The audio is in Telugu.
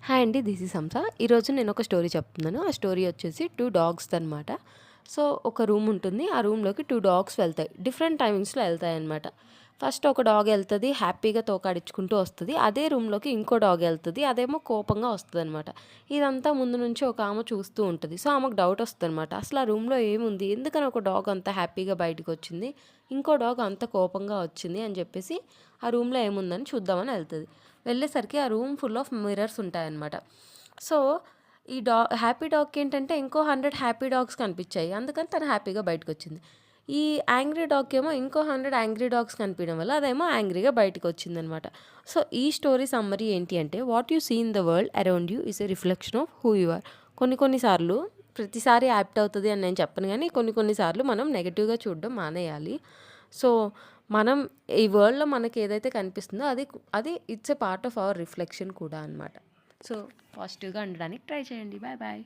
హాయ్ అండి. దిస్ ఈజ్ హంస. ఈరోజు నేను ఒక స్టోరీ చెప్తున్నాను. ఆ స్టోరీ వచ్చేసి 2 డాగ్స్‌దనమాట. సో, ఒక రూమ్ ఉంటుంది. ఆ రూమ్‌లోకి 2 డాగ్స్ వెళ్తాయి. డిఫరెంట్ టైమింగ్స్‌లో ఎళ్తాయనమాట. ఫస్ట్ ఒక డాగ్ ఎళ్తది. హ్యాపీగా తోకాడించుకుంటూ వస్తది. అదే రూమ్‌లోకి ఇంకో డాగ్ ఎళ్తది. అదేమో కోపంగా వస్తదనమాట. ఇదంతా ముందు నుంచి ఒక ఆమె చూస్తూ ఉంటది. సో, ఆమెకు డౌట్ వస్తదనమాట. అసలు ఆ రూమ్‌లో ఏముంది? ఎందుకని ఒక డాగ్ అంత హ్యాపీగా బయటికొచ్చింది? ఇంకో డాగ్ అంత కోపంగా వచ్చింది అని చెప్పేసి ఆ రూమ్‌లో ఏముందని చూద్దామని ఎళ్తది. వెళ్ళేసరికి ఆ రూమ్ ఫుల్ ఆఫ్ మిర్రర్స్ ఉంటాయన్నమాట. సో, ఈ హ్యాపీ డాగ్‌కి ఏంటంటే ఇంకో 100 హ్యాపీ డాగ్స్ కనిపించాయి. అందుకని తను హ్యాపీగా బయటకొచ్చింది. ఈ యాంగ్రీ డాగ్‌కేమో ఇంకో 100 యాంగ్రీ డాగ్స్ కనిపియడం వల్ల అదేమో యాంగ్రీగా బయటికొచ్చిందనమాట. సో, ఈ స్టోరీ సమ్మరీ ఏంటి అంటే what you see in the world around you is a reflection of who you are. కొన్ని సార్లు ప్రతిసారి యాప్ట్ అవుతది అని నేను చెప్పను గానీ, కొన్ని సార్లు మనం నెగెటివ్‌గా చూడడం మానేయాలి. సో, మనం ఈ వరల్డ్‌లో మనకేదైతే కనిపిస్తుందో అది it's a part of our reflection కూడా అనమాట. సో, పాజిటివ్‌గా ఉండడానికి ట్రై చేయండి. Bye bye.